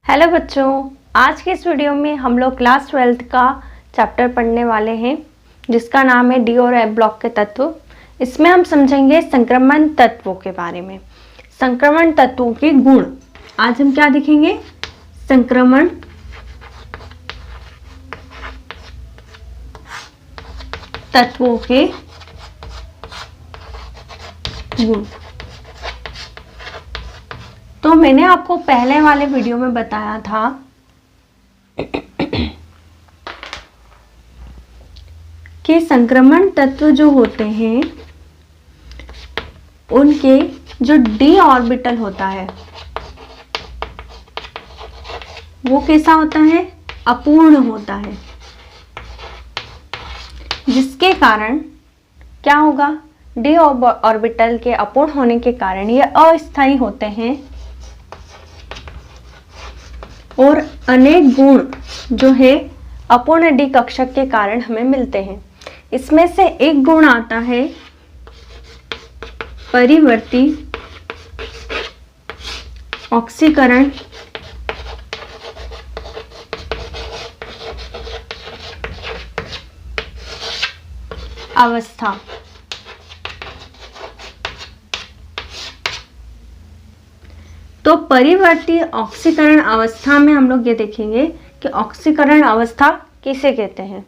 Hello बच्चों, आज के इस वीडियो में हम लोग क्लास 12th का चैप्टर पढ़ने वाले हैं जिसका नाम है डी और एफ ब्लॉक के तत्व। इसमें हम समझेंगे संक्रमण तत्वों के बारे में, संक्रमण तत्वों के गुण। आज हम क्या देखेंगे? संक्रमण तत्वों के गुण। तो मैंने आपको पहले वाले वीडियो में बताया था कि संक्रमण तत्व जो होते हैं उनके जो डी ऑर्बिटल होता है वो कैसा होता है? अपूर्ण होता है, जिसके कारण क्या होगा? डी ऑर्बिटल के अपूर्ण होने के कारण ये अस्थायी होते हैं और अनेक गुण जो है अपूर्ण डी कक्षक के कारण हमें मिलते हैं। इसमें से एक गुण आता है परिवर्ती ऑक्सीकरण अवस्था। तो परिवर्ती ऑक्सीकरण अवस्था में हम लोग ये देखेंगे कि ऑक्सीकरण अवस्था किसे कहते हैं।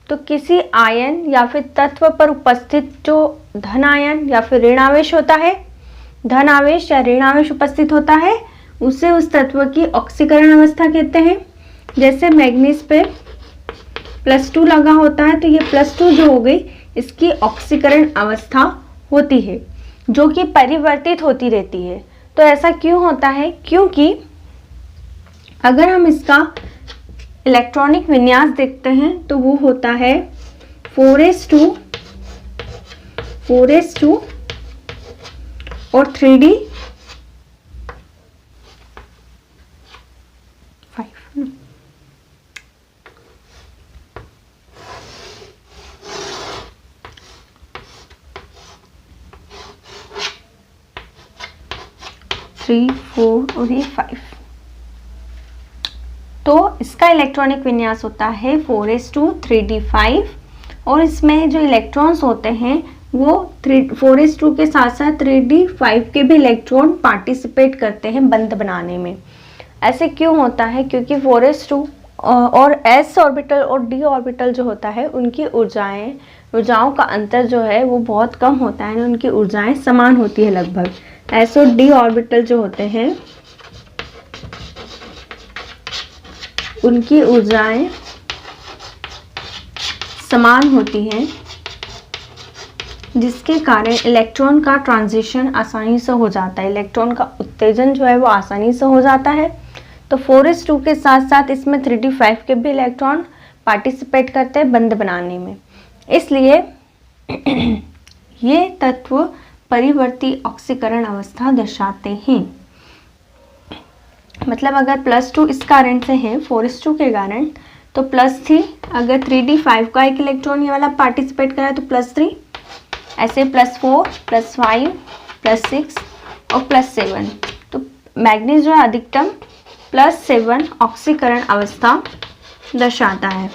तो किसी आयन या फिर तत्व पर उपस्थित जो धन आयन या फिर ऋण आवेश होता है, धन आवेश या ऋण आवेश उपस्थित होता है, उसे उस तत्व की ऑक्सीकरण अवस्था कहते हैं। जैसे मैग्नीज पे +2 लगा होता है तो ये +2 जो हो गई इसकी ऑक्सीकरण अवस्था होती है जो कि परिवर्तित होती रहती है। तो ऐसा क्यों होता है? क्योंकि अगर हम इसका इलेक्ट्रॉनिक विन्यास देखते हैं तो वो होता है 4s2 और 3d 5। थ्री 4 और ये 5। तो इसका इलेक्ट्रॉनिक विन्यास होता है 4s2 3d5 और इसमें जो इलेक्ट्रॉन्स होते हैं वो 4s2 के साथ साथ 3d5 के भी इलेक्ट्रॉन पार्टिसिपेट करते हैं बंध बनाने में। ऐसे क्यों होता है? क्योंकि 4s2 और s ऑर्बिटल और d ऑर्बिटल जो होता है उनकी ऊर्जाओं का अंतर जो है वो बहुत कम होता है, उनकी ऊर्जाएं समान होती है लगभग। s और d ऑर्बिटल जो होते हैं उनकी ऊर्जाएं समान होती हैं, जिसके कारण इलेक्ट्रॉन का ट्रांजिशन आसानी से हो जाता है, इलेक्ट्रॉन का उत्तेजन जो है वो आसानी से हो जाता है। तो 4s2 के साथ साथ इसमें 3d5 के भी इलेक्ट्रॉन पार्टिसिपेट करते हैं बंध बनाने में। इसलिए ये तत्व परिवर्ती ऑक्सीकरण अवस्था दर्शाते हैं। मतलब अगर +2 इस कारण से है 4s2 के कारण, तो +3 अगर 3d5 का एक इलेक्ट्रॉन ये वाला पार्टिसिपेट करा तो +3, ऐसे +4 +5 +6 और +7। तो मैग्नीज जो है अधिकतम +7 ऑक्सीकरण अवस्था दर्शाता है।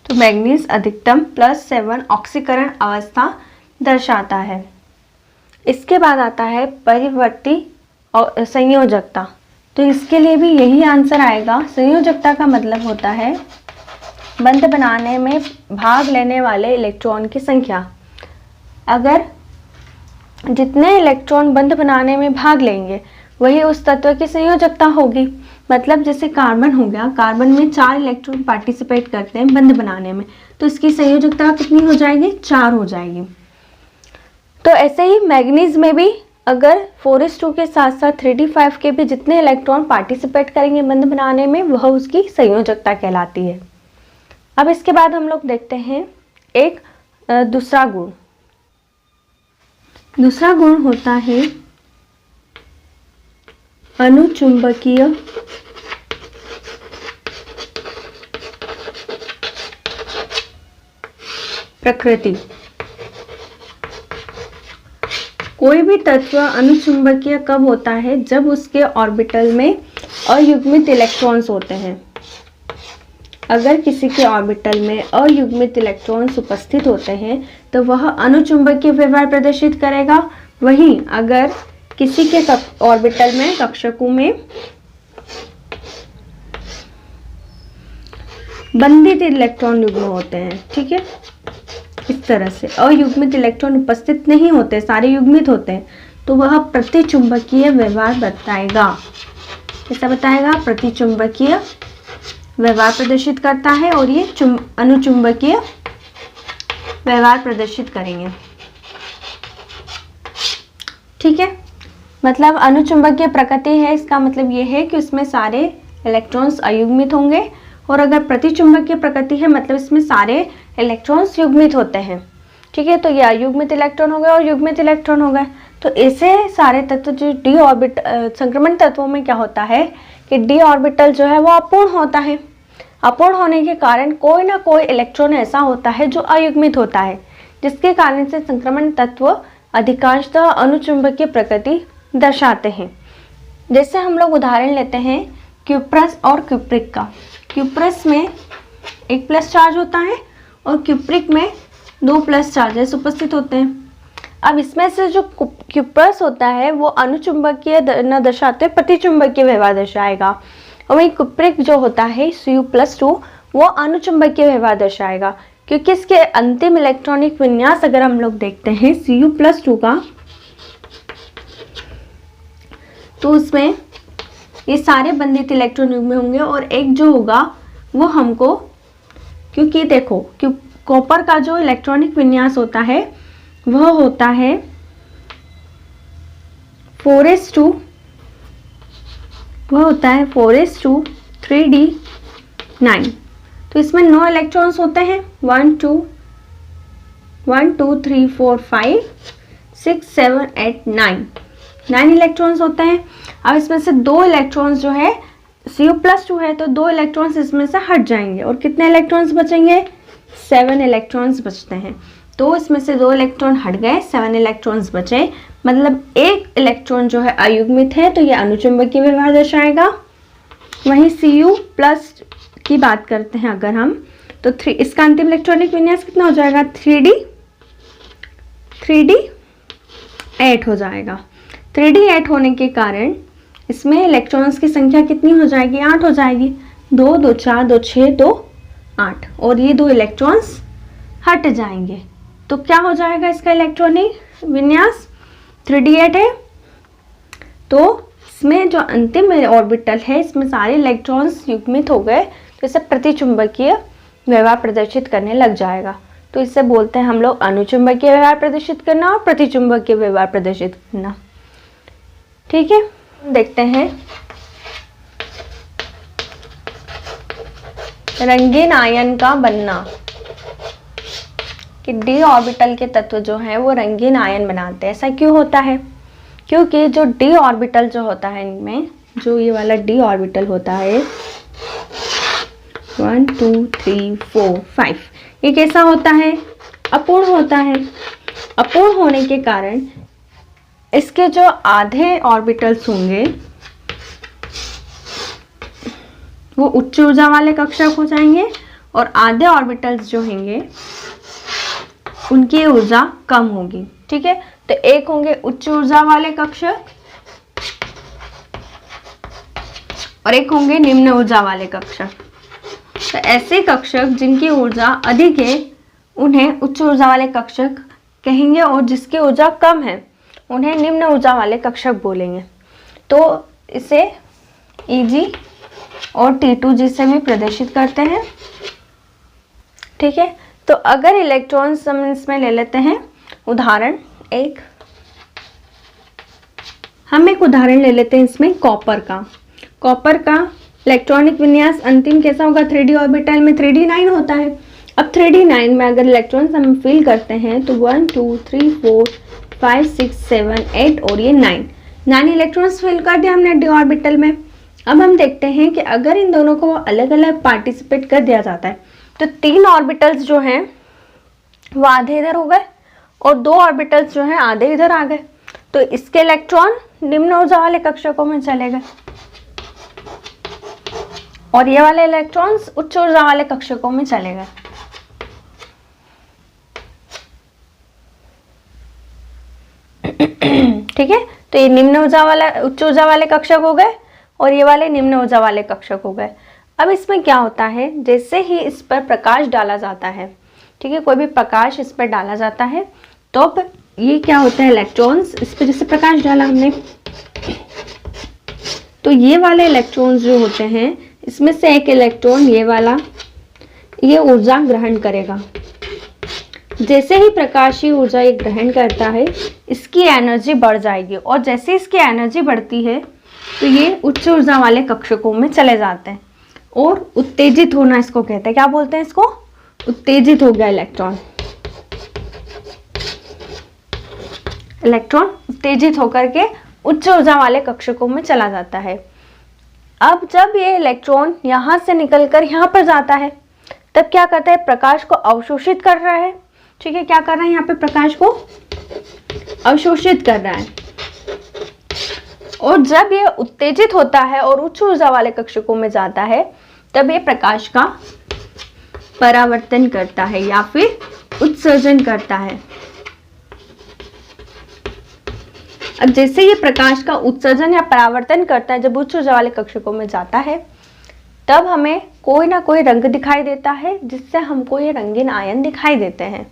तो मैग्नीज अधिकतम +7 ऑक्सीकरण अवस्था दर्शाता है। इसके बाद आता है परिवर्ती और संयोजकता। तो इसके लिए भी यही आंसर आएगा। संयोजकता का मतलब होता है बंध बनाने में भाग लेने वाले इलेक्ट्रॉन की संख्या। अगर जितने इलेक्ट्रॉन बंध बनाने में भाग लेंगे वही उस तत्व की संयोजकता होगी। मतलब जैसे कार्बन हो गया, कार्बन में 4 इलेक्ट्रॉन पार्टिसिपेट करते हैं बंध बनाने में, तो इसकी संयोजकता कितनी हो जाएगी? 4 हो जाएगी। तो ऐसे ही मैग्नीज में भी अगर 4s2 के साथ साथ 3d5 के भी जितने इलेक्ट्रॉन पार्टिसिपेट करेंगे बंध बनाने में वह उसकी संयोजकता कहलाती है। अब इसके बाद हम लोग देखते हैं एक दूसरा गुण। दूसरा गुण होता है अनुचुंबकीय प्रकृति। कोई भी तत्व अनुचुंबकीय कब होता है? जब उसके ऑर्बिटल में अयुग्मित इलेक्ट्रॉन्स होते हैं। अगर किसी के ऑर्बिटल में अयुग्मित इलेक्ट्रॉन्स उपस्थित होते हैं तो वह अनुचुंबकीय व्यवहार प्रदर्शित करेगा। वहीं अगर किसी के ऑर्बिटल में, कक्षकों में बंधित इलेक्ट्रॉन युग्म होते हैं, ठीक है, इस तरह से अयुग्मित इलेक्ट्रॉन उपस्थित नहीं होते, सारे युग्मित होते हैं, तो वह प्रतिचुंबकीय व्यवहार बताएगा। कैसा बताएगा? प्रतिचुंबकीय व्यवहार प्रदर्शित करता है और ये अनुचुंबकीय व्यवहार प्रदर्शित करेंगे। ठीक है, मतलब अनुचुंबकीय प्रकृति है, इसका मतलब ये है कि उसमें सारे इलेक्ट्रॉन्स अयुग्मित होंगे, और अगर प्रतिचुंबकीय प्रकृति है मतलब इसमें सारे इलेक्ट्रॉन्स युग्मित होते हैं। ठीक है, तो ये अयुग्मित इलेक्ट्रॉन हो गए और युग्मित इलेक्ट्रॉन हो गए। तो ऐसे सारे तत्व जो डी ऑर्बिटल, संक्रमण तत्वों में क्या होता है कि डी ऑर्बिटल जो है वो अपूर्ण होता है। अपूर्ण होने के कारण कोई ना कोई इलेक्ट्रॉन ऐसा होता है जो अयुग्मित होता है, जिसके कारण से संक्रमण तत्व अधिकांशतः अनुचुंबकीय प्रकृति दर्शाते हैं। जैसे हम लोग उदाहरण लेते हैं क्यूप्रस और क्यूप्रिक का। क्यूप्रस में एक प्लस चार्ज होता है और क्यूप्रिक में 2 प्लस चार्जेस उपस्थित होते हैं। अब इसमें से जो क्यूप्रस होता है वो अनुचुंबकीय न दर्शाते प्रतिचुंबकीय व्यवहार दर्शाएगा, और वहीं क्यूप्रिक जो होता है Cu+2 वो अनुचुंबकीय व्यवहार दर्शाएगा, क्योंकि इसके अंतिम इलेक्ट्रॉनिक विन्यास अगर हम लोग देखते हैं Cu+2 का, तो उसमें ये सारे बंधित इलेक्ट्रॉन युग्म होंगे और एक जो होगा वो हमको, क्योंकि देखो कॉपर का जो इलेक्ट्रॉनिक विन्यास होता है वह होता है 4s2, वह होता है 4s2 3d9। तो इसमें 9 इलेक्ट्रॉन्स होते हैं, 1 2 3 4 5 6 7 8 9 इलेक्ट्रॉन्स होते हैं। अब इसमें से 2 इलेक्ट्रॉन्स जो है Cu+2 है, तो 2 इलेक्ट्रॉन्स इसमें से हट जाएंगे और कितने इलेक्ट्रॉन्स बचेंगे? 7 इलेक्ट्रॉन्स बचते हैं। तो इसमें से 2 इलेक्ट्रॉन हट गए, 7 इलेक्ट्रॉन्स बचे, मतलब एक इलेक्ट्रॉन जो है अयुग्मित है, तो ये अनुचुंबकीय व्यवहार दर्शाएगा। वहीं Cu+ की बात करते हैं अगर हम, तो इसका अंतिम इलेक्ट्रॉनिक विन्यास कितना हो जाएगा? 3d8 हो जाएगा। 3d8 होने के कारण इसमें इलेक्ट्रॉन्स की संख्या कितनी हो जाएगी? 8 हो जाएगी। 2 2 4 2 6 2 8, और ये 2 इलेक्ट्रॉन्स हट जाएंगे। तो क्या हो जाएगा इसका इलेक्ट्रॉनिक विन्यास? 3d8 है, तो इसमें जो अंतिम ऑर्बिटल है इसमें सारे इलेक्ट्रॉन्स युग्मित हो गए, तो इसे प्रतिचुंबकीय व्यवहार प्रदर्शित करने लग जाएगा। तो इसे बोलते हैं हम लोग अनुचुंबकीय व्यवहार प्रदर्शित करना और प्रतिचुंबकीय व्यवहार प्रदर्शित करना। ठीक है, देखते हैं रंगीन आयन का बनना, कि डी ऑर्बिटल के तत्व जो हैं वो रंगीन आयन बनाते हैं। ऐसा क्यों होता है? क्योंकि जो डी ऑर्बिटल जो होता है इनमें, जो ये वाला डी ऑर्बिटल होता है 1 2 3 4 5, ये कैसा होता है? अपूर्ण होता है। अपूर्ण होने के कारण इसके जो आधे ऑर्बिटल्स होंगे वो उच्च ऊर्जा वाले कक्षक हो जाएंगे, और आधे ऑर्बिटल्स जो होंगे उनकी ऊर्जा कम होगी। ठीक है, तो एक होंगे उच्च ऊर्जा वाले कक्षक और एक होंगे निम्न ऊर्जा वाले कक्षक। तो ऐसे कक्षक जिनकी ऊर्जा अधिक है उन्हें उच्च ऊर्जा वाले कक्षक कहेंगे, और जिसकी ऊर्जा कम है उन्हें निम्न ऊर्जा वाले कक्षक बोलेंगे। तो इसे Eg और T2G से भी प्रदर्शित करते हैं। ठीक है, तो अगर इलेक्ट्रॉन्स हम इसमें ले लेते हैं उदाहरण एक, हम एक उदाहरण ले लेते हैं इसमें कॉपर का। कॉपर का इलेक्ट्रॉनिक विन्यास अंतिम कैसा होगा? 3d ऑर्बिटल में 3d9 होता है। अब 3d9 में अगर इलेक्ट्रॉन्स हम फिल करते हैं तो 1 2 3 4 5 6 7 8 और ये 9 इलेक्ट्रॉन्स फिल कर दिया हमने डी ऑर्बिटल में। अब हम देखते हैं कि अगर इन दोनों को अलग अलग पार्टिसिपेट कर दिया जाता है तो 3 ऑर्बिटल्स जो हैं वो आधे इधर हो गए और 2 ऑर्बिटल्स जो हैं आधे इधर आ गए। तो इसके इलेक्ट्रॉन निम्न ऊर्जा वाले कक्षकों में चले गए और ये वाले इलेक्ट्रॉन्स उच्च ऊर्जा वाले कक्षकों में चले गए। ठीक है, तो ये निम्न ऊर्जा वाला उच्च ऊर्जा वाले कक्षक हो गए और ये वाले निम्न ऊर्जा वाले कक्षक हो गए। अब इसमें क्या होता है, जैसे ही इस पर प्रकाश डाला जाता है, ठीक है, कोई भी प्रकाश इस पर डाला जाता है तो अब ये क्या होता है, इलेक्ट्रॉन्स इस पर जैसे प्रकाश डाला हमने, तो ये वाले इलेक्ट्रॉन्स जो होते हैं इसमें से एक इलेक्ट्रॉन ये वाला ये ऊर्जा ग्रहण करेगा। जैसे ही प्रकाशीय ऊर्जा ये ग्रहण करता है इसकी एनर्जी बढ़ जाएगी और जैसे इसकी एनर्जी बढ़ती है तो ये उच्च ऊर्जा वाले कक्षकों में चले जाते हैं और उत्तेजित होना इसको कहते हैं। क्या बोलते हैं इसको, उत्तेजित हो गया इलेक्ट्रॉन। इलेक्ट्रॉन उत्तेजित होकर के उच्च ऊर्जा वाले कक्षकों में चला जाता है। अब जब ये इलेक्ट्रॉन यहाँ से निकलकर यहाँ पर जाता है तब क्या करता है, प्रकाश को अवशोषित कर रहा है। ठीक है, क्या कर रहा है, यहाँ पे प्रकाश को अवशोषित कर रहा है। और जब ये उत्तेजित होता है और उच्च ऊर्जा वाले कक्षकों में जाता है तब ये प्रकाश का परावर्तन करता है या फिर उत्सर्जन करता है। अब जैसे ये प्रकाश का उत्सर्जन या परावर्तन करता है जब उच्च ऊर्जा वाले कक्षकों में जाता है तब हमें कोई ना कोई रंग दिखाई देता है जिससे हमको ये रंगीन आयन दिखाई देते हैं।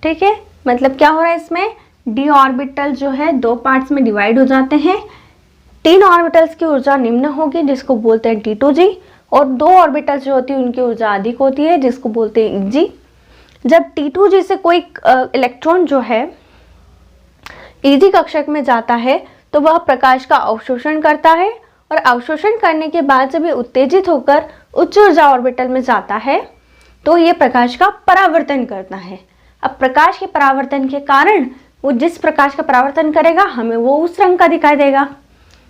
ठीक है, मतलब क्या हो रहा है, इसमें डी ऑर्बिटल जो है दो पार्ट्स में डिवाइड हो जाते हैं। 3 ऑर्बिटल्स की ऊर्जा निम्न होगी जिसको बोलते हैं T2G और 2 ऑर्बिटल्स जो होती है उनकी ऊर्जा अधिक होती है जिसको बोलते हैं Eg। जब T2G से कोई इलेक्ट्रॉन जो है Eg कक्षक में जाता है तो वह प्रकाश का अवशोषण करता है और अवशोषण करने के बाद जब ये उत्तेजित होकर उच्च ऊर्जा ऑर्बिटल में जाता है तो ये प्रकाश का परावर्तन करता है। अब प्रकाश के परावर्तन के कारण वो जिस प्रकाश का परावर्तन करेगा हमें वो उस रंग का दिखाई देगा,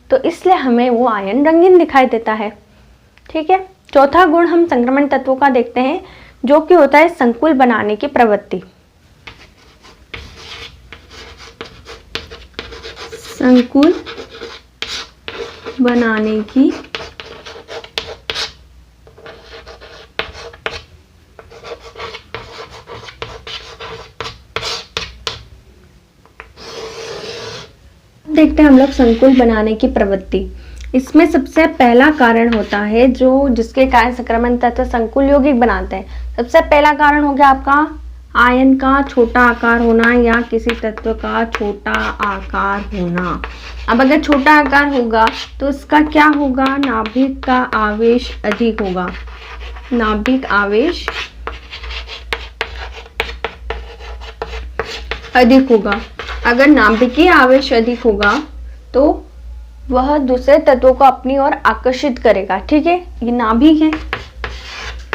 तो इसलिए हमें वो आयन रंगीन दिखाई देता है। ठीक है, चौथा गुण हम संक्रमण तत्वों का देखते हैं जो कि होता है संकुल बनाने की प्रवृत्ति। संकुल बनाने की देखते हैं हम लोग संकुल बनाने की प्रवृत्ति। इसमें सबसे पहला कारण होता है जो जिसके कारण संक्रमण तत्व संकुल यौगिक बनाते हैं। सबसे पहला कारण हो गया आपका आयन का छोटा आकार होना या किसी तत्व का छोटा आकार होना। अब अगर छोटा आकार होगा तो इसका क्या होगा, नाभिक का आवेश अधिक होगा। नाभिक आवेश अधिक होगा। अगर नाभिकीय आवेश अधिक होगा तो वह दूसरे तत्वों को अपनी ओर आकर्षित करेगा। ठीक है, ये नाभिक है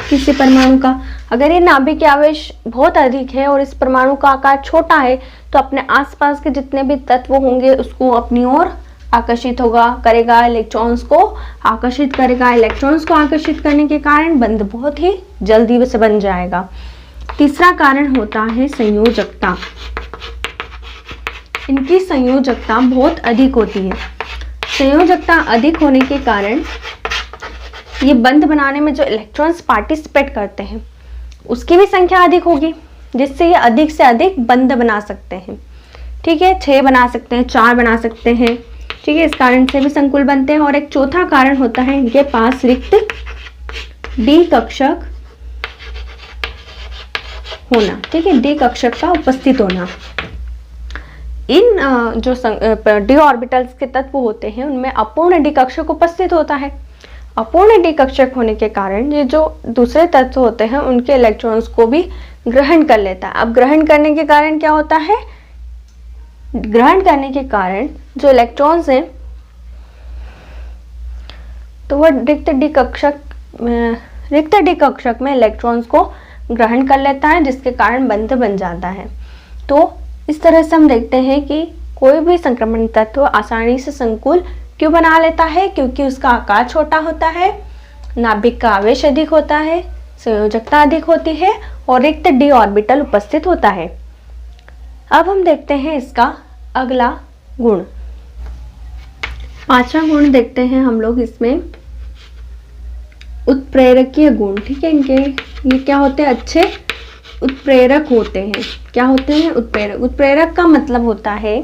किसी परमाणु का। अगर ये नाभिकीय आवेश बहुत अधिक है और इस परमाणु का आकार छोटा है तो अपने आसपास के जितने भी तत्व होंगे उसको अपनी ओर आकर्षित होगा करेगा, इलेक्ट्रॉन्स को आकर्षित करेगा। इलेक्ट्रॉन्स को आकर्षित करने के कारण बंध बहुत ही जल्दी से बन जाएगा। तीसरा कारण होता है संयोजकता। इनकी संयोजकता बहुत अधिक होती है। संयोजकता अधिक होने के कारण ये बंध बनाने में जो इलेक्ट्रॉन्स पार्टिसिपेट करते हैं उसकी भी संख्या अधिक होगी जिससे ये अधिक से अधिक बंध बना सकते हैं। ठीक है, 6 बना सकते हैं, 4 बना सकते हैं। ठीक है, इस कारण से भी संकुल बनते हैं। और एक चौथा कारण होता है इनके पास रिक्त डी कक्षक होना। ठीक है, डी कक्षक का उपस्थित होना। इन जो डी ऑर्बिटल्स के तत्व होते हैं उनमें अपूर्ण डी कक्षक उपस्थित होता है। अपूर्ण डी कक्षक होने के कारण ये जो दूसरे तत्व होते हैं उनके इलेक्ट्रॉन्स को भी ग्रहण कर लेता है। अब ग्रहण करने के कारण क्या होता है, ग्रहण करने के कारण जो इलेक्ट्रॉन्स हैं तो वह रिक्त डी कक्षक में इलेक्ट्रॉन्स को ग्रहण कर लेता है जिसके कारण बंध बन जाता है। तो इस तरह से हम देखते हैं कि कोई भी संक्रमण तत्व आसानी से संकुल क्यों बना लेता है, क्योंकि उसका आकार छोटा होता है, नाभिक का आवेश अधिक होता है, संयोजकता अधिक होती है और रिक्त डी ऑर्बिटल उपस्थित होता है। अब हम देखते हैं इसका अगला गुण, पांचवा गुण देखते हैं हम लोग इसमें, उत्प्रेरकीय गुण। ठीक है, इनके ये क्या होते हैं, अच्छे उत्प्रेरक होते हैं। क्या होते हैं, उत्प्रेरक। उत्प्रेरक का मतलब होता है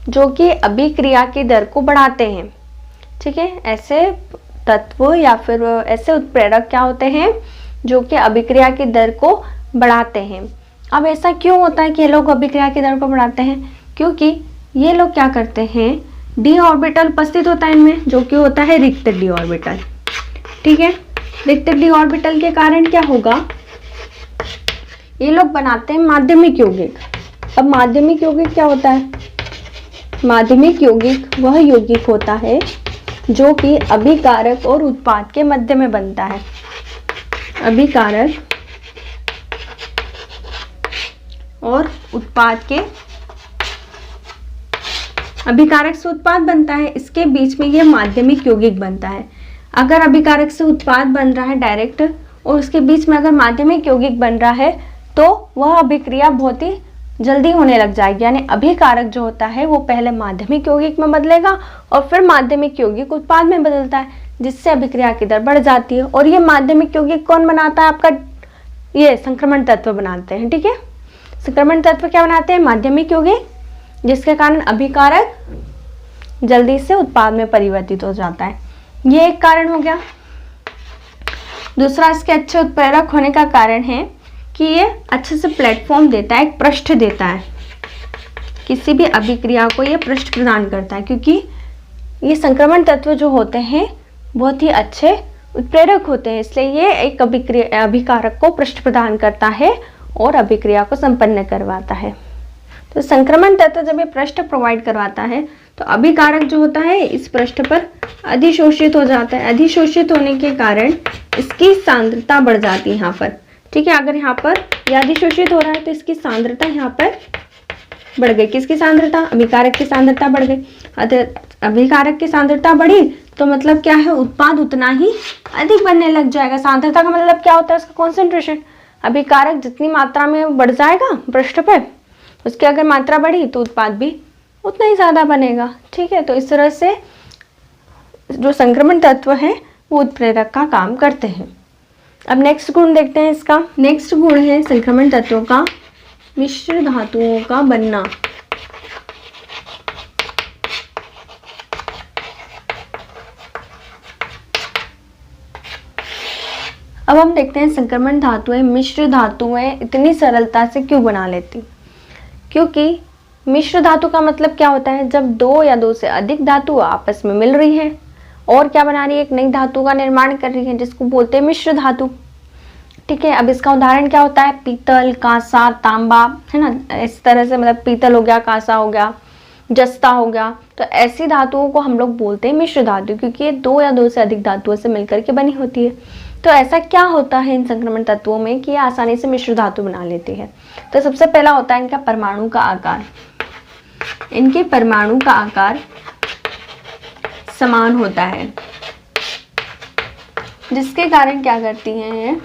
जो कि अभिक्रिया की दर को बढ़ाते हैं। ठीक है, ऐसे तत्व या फिर ऐसे उत्प्रेरक क्या होते हैं जो कि अभिक्रिया की दर को बढ़ाते हैं। अब ऐसा क्यों होता है कि ये लोग अभिक्रिया की दर को बढ़ाते हैं, क्योंकि ये लोग क्या करते हैं, डी ऑर्बिटल उपस्थित होता है इनमें, जो कि होता है रिक्त डी ऑर्बिटल। ठीक है, रिक्त डी ऑर्बिटल के कारण क्या होगा, ये लोग बनाते हैं माध्यमिक यौगिक। अब माध्यमिक यौगिक क्या होता है, माध्यमिक यौगिक वह यौगिक होता है जो कि अभिकारक और उत्पाद के मध्य में बनता है। अभिकारक और उत्पाद के, अभिकारक से उत्पाद बनता है, इसके बीच में यह माध्यमिक यौगिक बनता है। अगर अभिकारक से उत्पाद बन रहा है डायरेक्ट और उसके बीच में अगर माध्यमिक यौगिक बन रहा है तो वह अभिक्रिया बहुत ही जल्दी होने लग जाएगी। यानी अभिकारक जो होता है वो पहले माध्यमिक यौगिक में बदलेगा और फिर माध्यमिक यौगिक उत्पाद में बदलता है, जिससे अभिक्रिया की दर बढ़ जाती है। और ये माध्यमिक यौगिक कौन बनाता है, आपका ये संक्रमण तत्व बनाते हैं। ठीक है, संक्रमण तत्व क्या बनाते हैं, माध्यमिक यौगिक, जिसके कारण अभिकारक जल्दी से उत्पाद में परिवर्तित हो जाता है। ये एक कारण हो गया। दूसरा, इसके अच्छे उत्प्रेरक होने का कारण है कि ये अच्छे से प्लेटफॉर्म देता है, एक पृष्ठ देता है, किसी भी अभिक्रिया को ये पृष्ठ प्रदान करता है, क्योंकि ये संक्रमण तत्व जो होते हैं बहुत ही अच्छे उत्प्रेरक होते हैं, इसलिए ये एक अभिकारक को पृष्ठ प्रदान करता है और अभिक्रिया को संपन्न करवाता है। तो संक्रमण तत्व जब ये पृष्ठ प्रोवाइड करवाता है तो अभिकारक जो होता है इस पृष्ठ पर अधिशोषित हो जाता है। अधिशोषित होने के कारण इसकी सांद्रता बढ़ जाती है यहाँ पर। ठीक है, अगर यहाँ पर यह अधिशोषित हो रहा है तो इसकी सांद्रता यहाँ पर बढ़ गई। किसकी सांद्रता, अभिकारक की सांद्रता बढ़ गई। अभिकारक की सांद्रता बढ़ी तो मतलब क्या है, उत्पाद उतना ही अधिक बनने लग जाएगा। सांद्रता का मतलब क्या होता है, उसका कॉन्सेंट्रेशन। अभिकारक जितनी मात्रा में बढ़ जाएगा पृष्ठ पर, उसकी अगर मात्रा बढ़ी तो उत्पाद भी उतना ही ज़्यादा बनेगा। ठीक है, तो इस तरह से जो संक्रमण तत्व है वो उत्प्रेरक का काम करते हैं। अब नेक्स्ट गुण देखते हैं इसका। नेक्स्ट गुण है संक्रमण तत्वों का मिश्र धातुओं का बनना। अब हम देखते हैं संक्रमण धातुएं, मिश्र धातुएं इतनी सरलता से क्यों बना लेती। क्योंकि मिश्र धातु का मतलब क्या होता है, जब दो या दो से अधिक धातु आपस में मिल रही है और क्या बना रही है, एक नई धातु का निर्माण कर रही है, जिसको बोलते हैं मिश्र धातु। ठीक है, अब इसका उदाहरण क्या होता है, पीतल, कांसा, तांबा, है ना, इस तरह से, मतलब पीतल हो गया, कांसा हो गया, जस्ता हो गया। तो ऐसी धातुओं को हम लोग बोलते हैं मिश्र धातु, क्योंकि ये दो या दो से अधिक धातुओं से मिलकर के बनी होती है। तो ऐसा क्या होता है इन संक्रमण तत्वों में कि ये आसानी से मिश्र धातु बना लेती है। तो सबसे पहला होता है इनका परमाणु का आकार। इनके परमाणु का आकार समान होता है, जिसके कारण क्या करती हैं,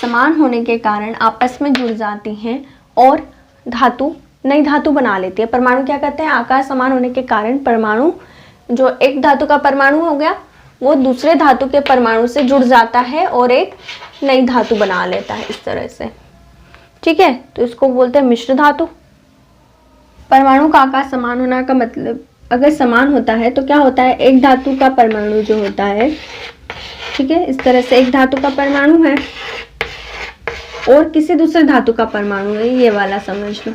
समान होने के कारण आपस में जुड़ जाती हैं और धातु, नई धातु बना लेती है। परमाणु क्या करते हैं, आकार समान होने के कारण परमाणु, जो एक धातु का परमाणु हो गया वो दूसरे धातु के परमाणु से जुड़ जाता है और एक नई धातु बना लेता है, इस तरह से। ठीक है, तो इसको बोलते हैं मिश्र धातु। परमाणु का आकार समान होना का मतलब, अगर समान होता है तो क्या होता है, एक धातु का परमाणु जो होता है, ठीक है, इस तरह से एक धातु का परमाणु है और किसी दूसरे धातु का परमाणु है, ये वाला समझ लो।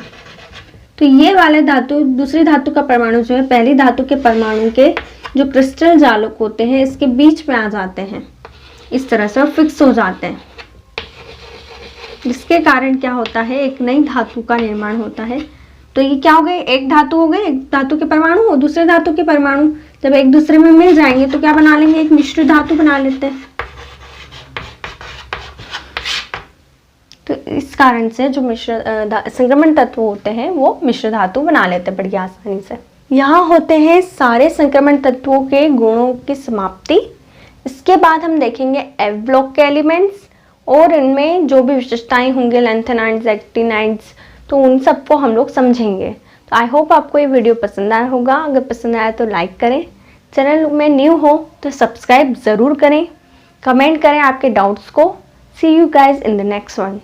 तो ये वाले धातु, दूसरी धातु का परमाणु जो है पहली धातु के परमाणु के जो क्रिस्टल जालक होते हैं इसके बीच में आ जाते हैं, इस तरह से फिक्स हो जाते हैं, जिसके कारण क्या होता है, एक नई धातु का निर्माण होता है। तो ये क्या हो गए, एक धातु हो गए, एक धातु के परमाणु और दूसरे धातु के परमाणु जब एक दूसरे में मिल जाएंगे तो क्या बना लेंगे, एक मिश्र धातु बना लेते हैं। तो इस कारण से जो संक्रमण तत्व होते हैं वो मिश्र धातु बना लेते हैं बड़ी आसानी से। यहाँ होते हैं सारे संक्रमण तत्वों के गुणों की समाप्ति। इसके बाद हम देखेंगे एफ ब्लॉक के एलिमेंट्स और इनमें जो भी विशेषताएं होंगे, लैंथेनाइड्स, एक्टिनाइड्स, तो उन सबको हम लोग समझेंगे। तो आई होप आपको ये वीडियो पसंद आया होगा। अगर पसंद आया तो लाइक करें, चैनल में न्यू हो तो सब्सक्राइब ज़रूर करें, कमेंट करें आपके डाउट्स को। See you guys in the next one.